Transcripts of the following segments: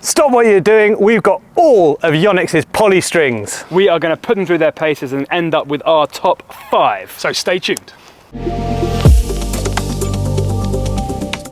Stop what you're doing. We've got all of Yonex's poly strings. We are going to put them through their paces and end up with our top 5. So stay tuned.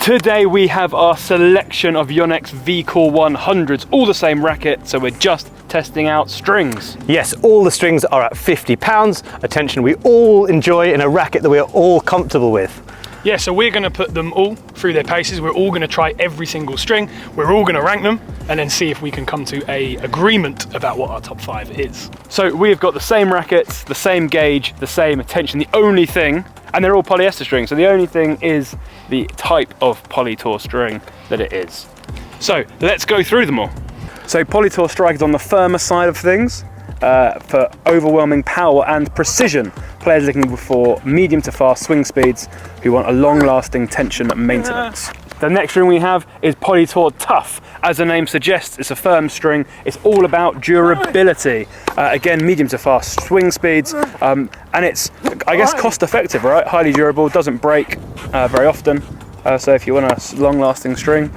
Today we have our selection of Yonex V-Core 100s, all the same racket, so we're just testing out strings. Yes, all the strings are at £50, a tension we all enjoy in a racket that we're all comfortable with. Yeah, so we're going to put them all through their paces. We're all going to try every single string. We're all going to rank them and then see if we can come to an agreement about what our top 5 is. So we've got the same rackets, the same gauge, the same tension. The only thing, and they're all polyester strings, so the only thing is the type of Polytour string that it is. So let's go through them all. So Polytour Strike is on the firmer side of things for overwhelming power and precision. Players looking for medium to fast swing speeds who want a long-lasting tension maintenance. The next string we have is Polytour Tough. As the name suggests, it's a firm string. It's all about durability. Again, medium to fast swing speeds, and it's, I guess, cost-effective, right? Highly durable, doesn't break very often. So if you want a long-lasting string,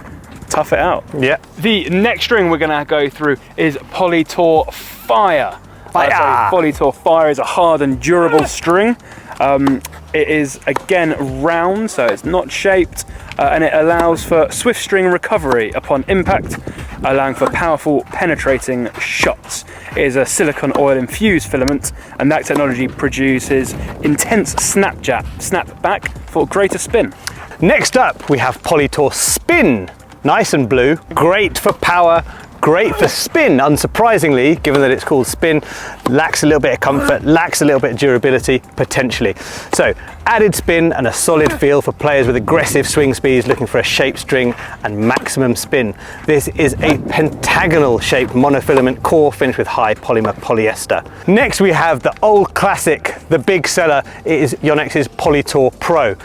tough it out. Yeah. The next string we're going to go through is Polytour Fire. So Polytour Fire is a hard and durable string. It is again round, so it's not shaped, and it allows for swift string recovery upon impact, allowing for powerful penetrating shots. It is a silicone oil infused filament, and that technology produces intense snapback for greater spin. Next up, we have Polytour Spin. Nice and blue, great for power, great for spin, unsurprisingly, given that it's called spin. Lacks a little bit of comfort, lacks a little bit of durability, potentially. So, added spin and a solid feel for players with aggressive swing speeds looking for a shaped string and maximum spin. This is a pentagonal shaped monofilament core finished with high polymer polyester. Next we have the old classic, the big seller. It is Yonex's Polytour Pro.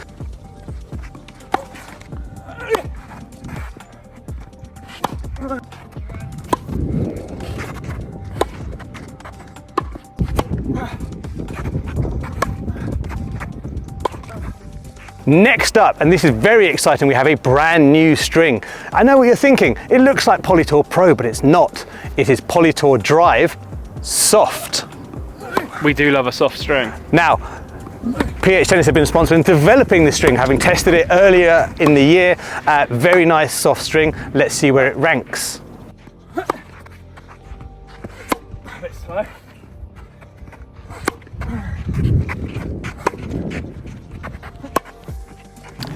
Next up, and this is very exciting, we have a brand new string. I know what you're thinking, it looks like Polytour Pro, but it's not. It is Polytour Drive Soft. We do love a soft string. Now, PH Tennis have been sponsored in developing this string, having tested it earlier in the year. Very nice soft string. Let's see where it ranks.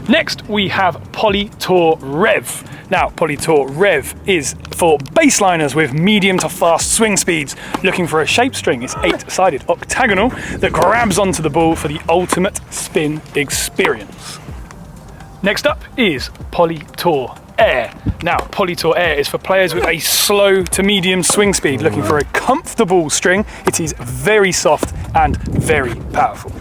Next, we have Tour Rev. Now, Tour Rev is for baseliners with medium to fast swing speeds, looking for a shaped string. It's 8-sided octagonal that grabs onto the ball for the ultimate spin experience. Next up is Tour Air. Now, Tour Air is for players with a slow to medium swing speed, looking for a comfortable string. It is very soft and very powerful.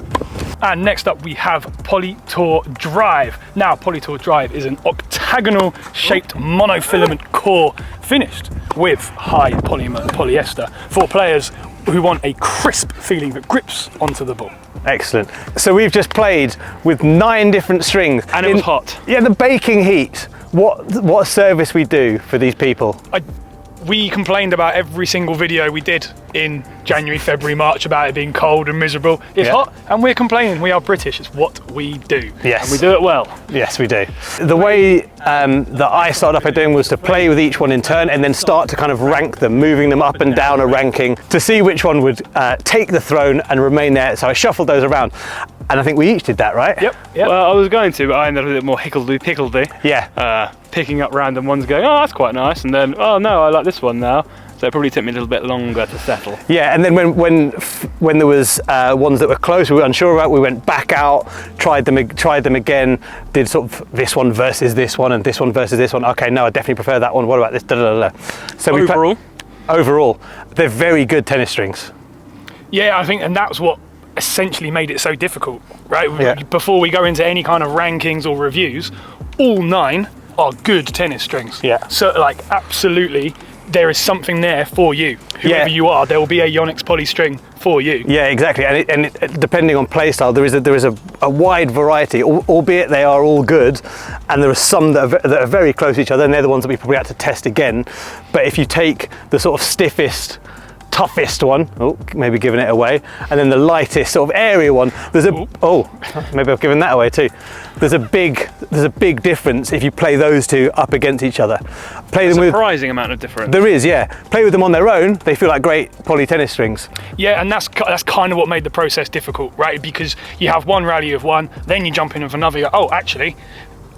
And next up we have Polytour Drive. Now, Polytour Drive is an octagonal shaped monofilament core finished with high polymer polyester for players who want a crisp feeling that grips onto the ball. Excellent. So we've just played with 9 different strings. And it was hot. Yeah, the baking heat. What a service we do for these people. We complained about every single video we did in January, February, March about it being cold and miserable. It's hot and we're complaining. We are British, it's what we do. Yes. And we do it well. Yes, we do. The way that I started off by doing was to play with each one in turn and then start to kind of rank them, moving them up and down a ranking to see which one would take the throne and remain there. So I shuffled those around. And I think we each did that, right? Yep. Well, I was going to, but I ended up a bit more hickledy-pickledy. Yeah. Picking up random ones going, oh, that's quite nice. And then, oh no, I like this one now. So it probably took me a little bit longer to settle. Yeah, and then when there was ones that were close, we were unsure about, we went back out, tried them again, did sort of this one versus this one and this one versus this one. Okay, no, I definitely prefer that one. What about this? Da, da, da, da. So overall, they're very good tennis strings. Yeah, I think, and that's what essentially made it so difficult, right? Yeah. Before we go into any kind of rankings or reviews, all 9 are good tennis strings. Yeah. So, like, absolutely, there is something there for you. Whoever you are, there will be a Yonex poly string for you. Yeah, exactly. And depending on play style, there is a wide variety, albeit they are all good. And there are some that are very close to each other, and they're the ones that we probably had to test again. But if you take the sort of stiffest, toughest one, maybe giving it away, and then the lightest sort of area one, there's maybe I've given that away too. There's a big difference if you play those two up against each other. Play them with surprising amount of difference. There is, yeah. Play with them on their own, they feel like great poly tennis strings. Yeah, and that's kind of what made the process difficult, right? Because you have one rally of one, then you jump in with another, you go, oh, actually,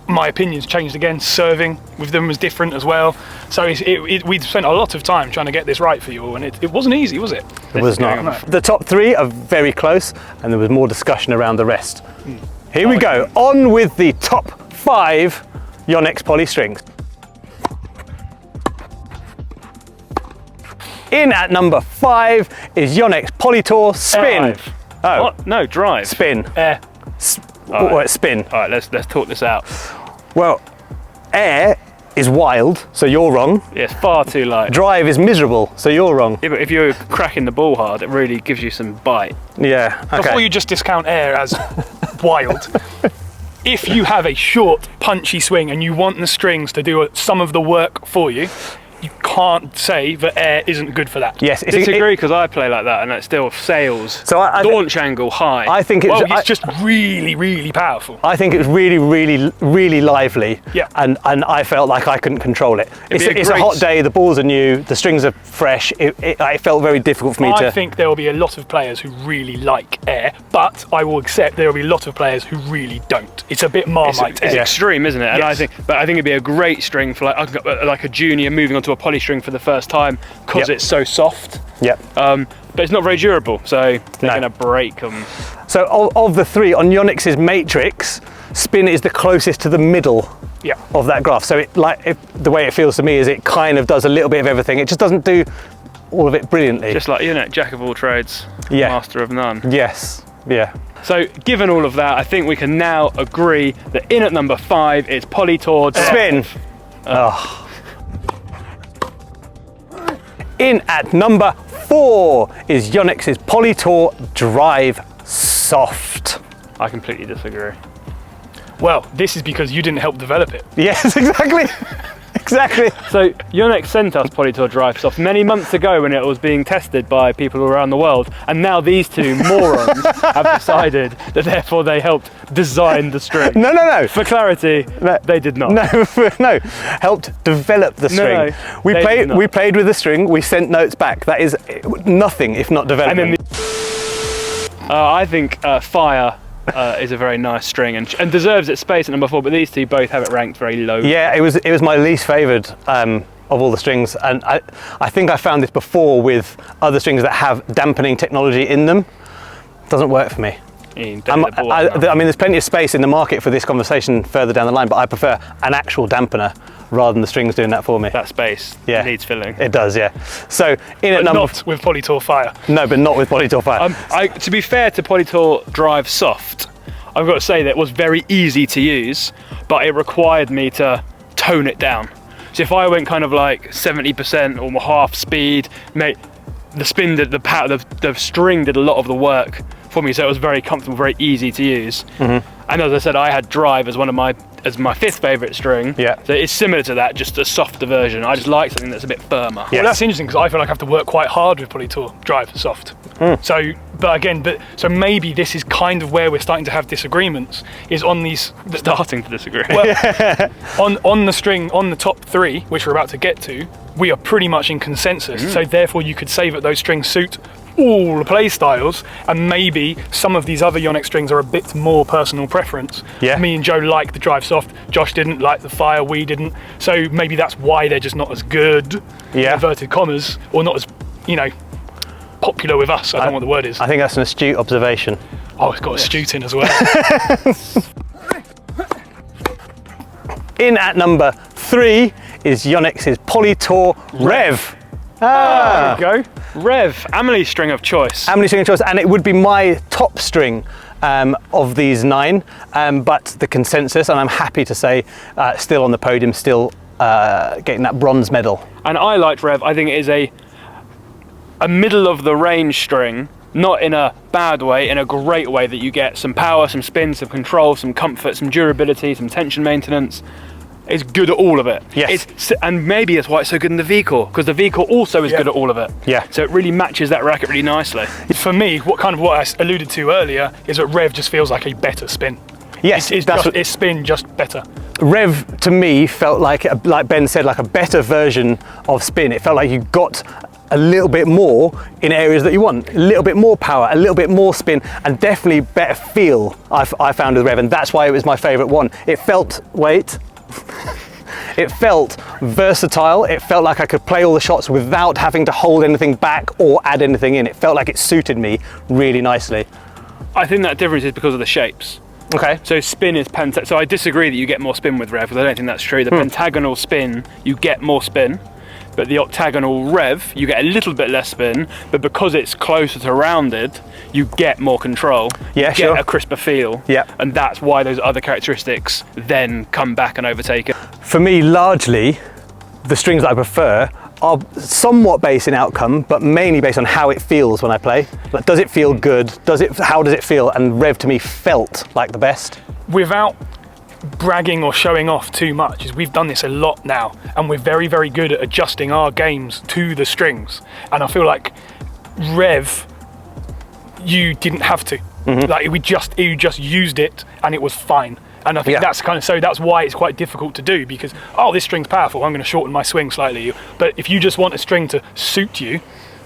my opinion's changed again. Serving with them was different as well. So we'd spent a lot of time trying to get this right for you all, and it wasn't easy, was it? It was not. The top three are very close, and there was more discussion around the rest. Here we go. On with the top 5 Yonex poly strings. In at number 5 is Yonex Polytour Spin. Oh, what? No, drive. Spin. Air. Spin. All right, let's talk this out. Well, air is wild, so you're wrong. Yeah, it's far too light. Drive is miserable, so you're wrong. Yeah, but if you're cracking the ball hard, it really gives you some bite. Yeah, okay. Before you just discount air as wild, if you have a short, punchy swing and you want the strings to do some of the work for you, you can't say that air isn't good for that. Yes, I disagree, because I play like that and it still sails. So launch angle high. I think it's just really, really powerful. I think it was really, really, really lively. Yeah. And I felt like I couldn't control it. It's a great hot day, the balls are new, the strings are fresh. It felt very difficult for me to... I think there will be a lot of players who really like air, but I will accept there will be a lot of players who really don't. It's a bit Marmite. It's extreme, isn't it? And Yes. I think it'd be a great string for like a junior moving onto a poly string for the first time, because Yep. it's so soft. Yep. But it's not very durable, so they're No. going to break them. So of the three, on Yonex's matrix, Spin is the closest to the middle Yeah. of that graph. So the way it feels to me is it kind of does a little bit of everything. It just doesn't do all of it brilliantly. Just like, jack of all trades, Yeah. master of none. Yes, yeah. So given all of that, I think we can now agree that in at number 5 is Polytour Spin. In at number 4 is Yonex's Polytour Drive Soft. I completely disagree. Well, this is because you didn't help develop it. Yes, exactly. Exactly. So Yonex sent us Polytour Drive Soft many months ago when it was being tested by people around the world, and now these two morons have decided that therefore they helped design the string. No. For clarity, they did not. No. Helped develop the string. No, we played with the string. We sent notes back. That is nothing if not development. And then I think Fire is a very nice string and deserves its space at number 4, but these two both have it ranked very low. Yeah, it was my least favoured of all the strings, and I think I found this before with other strings that have dampening technology in them. Doesn't work for me. I mean, there's plenty of space in the market for this conversation further down the line, but I prefer an actual dampener rather than the strings doing that for me. That space needs filling. It does, yeah. So Not with Polytour Fire. No, but not with Polytour Fire. To be fair to Polytour Drive Soft, I've got to say that it was very easy to use, but it required me to tone it down. So if I went kind of like 70% or half speed, the spin did the string did a lot of the work for me, so it was very comfortable, very easy to use. Mm-hmm. And as I said, I had Drive as as my 5th favourite string. Yeah. So it's similar to that, just a softer version. I just like something that's a bit firmer. Yeah. Well, that's interesting because I feel like I have to work quite hard with Polytour Drive Soft. So maybe this is kind of where we're starting to have disagreements, is on these... Starting to disagree. Well, on the string, on the top 3, which we're about to get to, we are pretty much in consensus. So therefore you could say that those strings suit all the play styles, and maybe some of these other Yonex strings are a bit more personal preference. Yeah. Me and Joe like the Drive Soft, Josh didn't like the Fire, we didn't. So maybe that's why they're just not as good, in inverted commas, or not as, popular with us. I don't know what the word is. I think that's an astute observation. Oh, it's got astute in as well. In at number 3 is Yonex's Polytour Rev. There we go. Rev, Amelie string of choice. Amelie string of choice, and it would be my top string of these 9, but the consensus, and I'm happy to say, still on the podium, still getting that bronze medal. And I liked Rev. I think it is a middle of the range string not in a bad way, in a great way, that you get some power, some spin, some control, some comfort, some durability, some tension maintenance. It's good at all of it. Yes. And maybe that's why it's so good in the V-Core, because the V-Core also is good at all of it. Yeah. So it really matches that racket really nicely. For me, what I alluded to earlier is that Rev just feels like a better spin. Yes, It's spin just better. Rev to me felt like Ben said, like a better version of spin. It felt like you got a little bit more in areas that you want, a little bit more power, a little bit more spin, and definitely better feel I found with Rev, and that's why it was my favourite one. It felt, it felt versatile. It felt like I could play all the shots without having to hold anything back or add anything in. It felt like it suited me really nicely. I think that difference is because of the shapes. Okay. So spin is so I disagree that you get more spin with Rev, because I don't think that's true. The pentagonal spin, you get more spin, but the octagonal Rev, you get a little bit less spin, but because it's closer to rounded, you get more control. Yeah, you get a crisper feel. Yeah. And that's why those other characteristics then come back and overtake it. For me, largely, the strings that I prefer are somewhat based in outcome, but mainly based on how it feels when I play. Like, does it feel good? How does it feel? And Rev to me felt like the best. Without bragging or showing off too much, is we've done this a lot now, and we're very, very good at adjusting our games to the strings. And I feel like Rev, you didn't have to. Like you just used it, and it was fine. And I think that's why it's quite difficult to do, because this string's powerful, I'm going to shorten my swing slightly. But if you just want a string to suit you,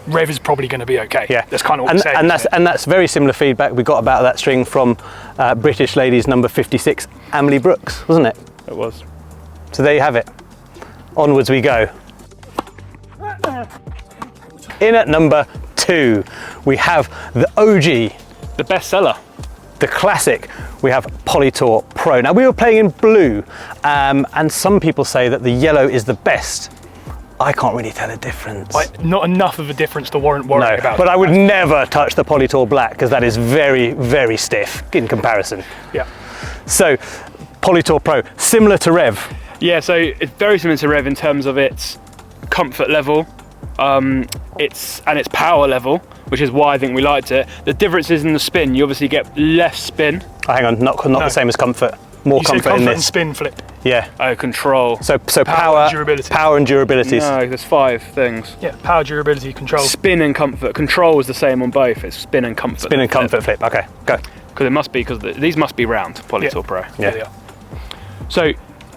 Rev is probably going to be okay. Yeah, that's kind of what I'm saying. And that's very similar feedback we got about that string from British ladies number 56, Emily Brooks, wasn't it? It was. So there you have it. Onwards we go. In at number 2, we have the OG, the bestseller, the classic. We have Polytour Pro. Now, we were playing in blue, and some people say that the yellow is the best. I can't really tell a difference. Not enough of a difference to warrant worrying about. But I would never touch the Polytour Black, because that is very, very stiff in comparison. Yeah. So, Polytour Pro, similar to Rev. Yeah, so it's very similar to Rev in terms of its comfort level, its power level, which is why I think we liked it. The difference is in the spin. You obviously get less spin. Oh, hang on, not the same as comfort. More comfort in this. And spin flip. Yeah. Oh, control. So power, and durability. Power and durability. No, there's 5 things. Yeah, power, durability, control. Spin and comfort. Control is the same on both. It's spin and comfort. Spin and comfort flip. Okay, go. Because it must be, because these must be round, Polytour Pro. Yeah. They are. So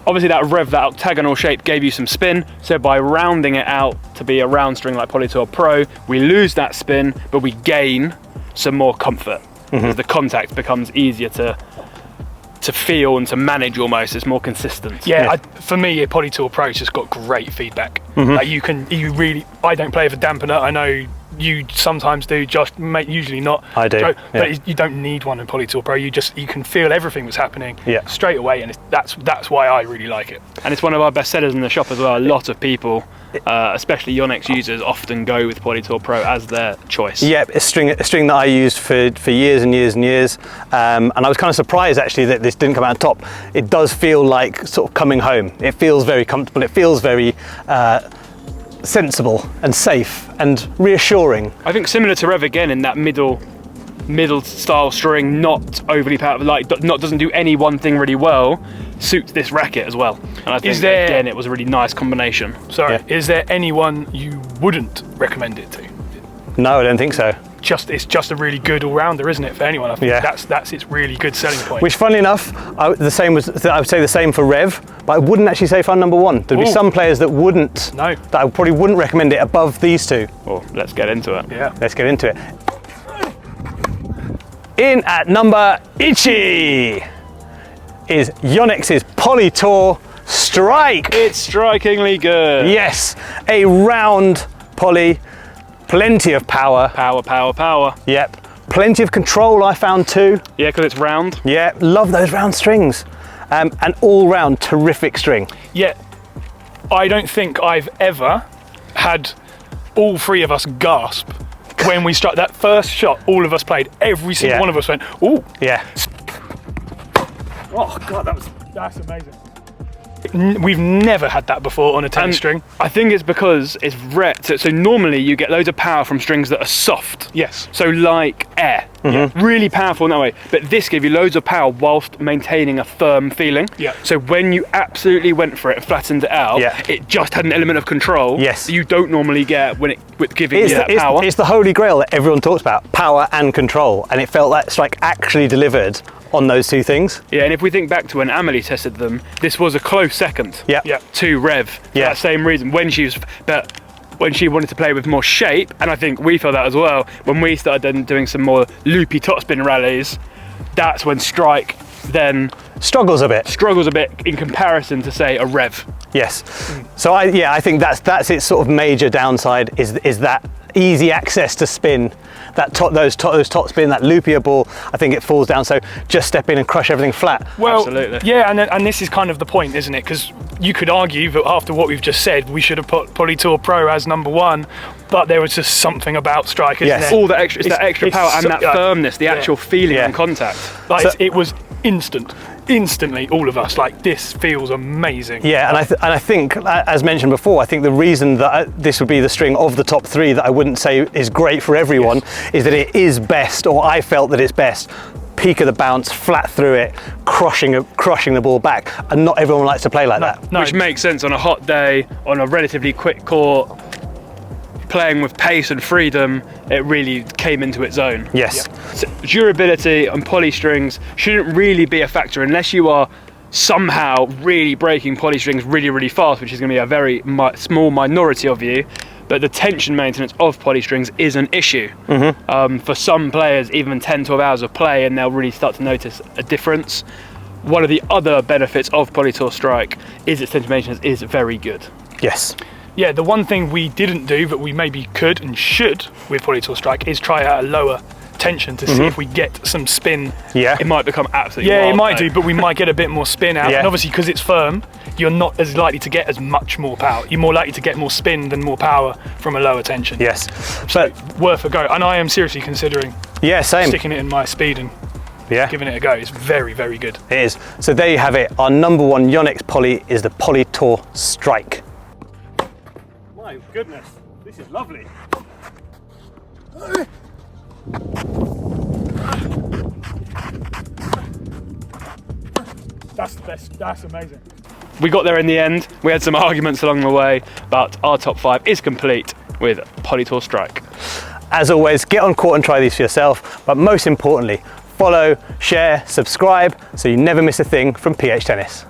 obviously that Rev, that octagonal shape gave you some spin. So by rounding it out to be a round string like Polytour Pro, we lose that spin, but we gain some more comfort. Because the contact becomes easier to feel and to manage almost. It's more consistent. Yeah. For me, a Polytour Pro's just got great feedback. Like I don't play with a dampener. I know you sometimes do, Josh, usually not. I do. But you don't need one in Polytour Pro. You can feel everything that's happening straight away, and that's why I really like it. And it's one of our best sellers in the shop as well. A lot of people, especially Yonex users, often go with Polytour Pro as their choice. Yeah, a string that I used for years and years and years, and I was kind of surprised actually that this didn't come out on top. It does feel like sort of coming home. It feels very comfortable. It feels very sensible and safe and reassuring. I think similar to Rev again in that middle style string, not overly powerful, doesn't do any one thing really well, suits this racket as well. And I think again it was a really nice combination. Sorry, is there anyone you wouldn't recommend it to? No, I don't think so. It's just a really good all-rounder, isn't it, for anyone? I think that's its really good selling point. Which, funnily enough, I would say the same for Rev, but I wouldn't actually say for number 1. There'd be some players that wouldn't. No. That I probably wouldn't recommend it above these 2. Well, let's get into it. Yeah. Let's get into it. In at number Ichi is Yonex's Polytour Strike. It's strikingly good. Yes, a round poly. Plenty of power. Power. Yep. Plenty of control I found too. Yeah, because it's round. Yeah, love those round strings. An all-round terrific string. Yeah, I don't think I've ever had all 3 of us gasp when we struck that first shot. All of us played. Every single one of us went, ooh. Yeah. Oh God, that's amazing. We've never had that before on a tennis string. I think it's because it's red. So normally you get loads of power from strings that are soft. Yes. So like air. Really powerful in that way. But this gave you loads of power whilst maintaining a firm feeling. Yeah. So when you absolutely went for it and flattened it out, it just had an element of control that you don't normally get when with giving you that power. It's the holy grail that everyone talks about, power and control. And it felt like strike actually delivered on those two things. Yeah, and if we think back to when Amelie tested them, this was a close second to Rev for that same reason. When she wanted to play with more shape, and I think we felt that as well, when we started then doing some more loopy topspin rallies, that's when Strike then struggles a bit in comparison to, say, a Rev. Yes. So I think that's its sort of major downside is that easy access to spin, those top spin, that loopier ball. I think it falls down. So just step in and crush everything flat. Well, absolutely. Yeah, and this is kind of the point, isn't it? Because you could argue that after what we've just said, we should have put Polytour Pro as #1, but there was just something about Strike, isn't there? All that extra, that extra power and that firmness, the actual feeling and contact. Like it was instantly, all of us, like, this feels amazing. Yeah, and I think, as mentioned before, I think the reason that this would be the string of the top 3 that I wouldn't say is great for everyone is that it is best, or I felt that it's best, peak of the bounce, flat through it, crushing the ball back, and not everyone likes to play like that. No. Which makes sense on a hot day, on a relatively quick court, playing with pace and freedom, it really came into its own. Yes. So durability on poly strings shouldn't really be a factor unless you are somehow really breaking poly strings really, really fast, which is going to be a very small minority of you. But the tension maintenance of poly strings is an issue. For some players, even 10, 12 hours of play, and they'll really start to notice a difference. One of the other benefits of Polytour Strike is its tension maintenance is very good. Yes. Yeah, the one thing we didn't do, but we maybe could and should with Polytour Strike, is try out a lower tension to see if we get some spin. Yeah. It might become absolutely wild, it might do, but we might get a bit more spin out. Yeah. And obviously, because it's firm, you're not as likely to get as much more power. You're more likely to get more spin than more power from a lower tension. Yes. But worth a go. And I am seriously considering sticking it in my speed and giving it a go. It's very, very good. It is. So there you have it. Our #1 Yonex poly is the Polytour Strike. My goodness, this is lovely. That's the best. That's amazing. We got there in the end. We had some arguments along the way, but our top 5 is complete with Polytour Strike. As always, get on court and try these for yourself, but most importantly, follow, share, subscribe, so you never miss a thing from PH Tennis.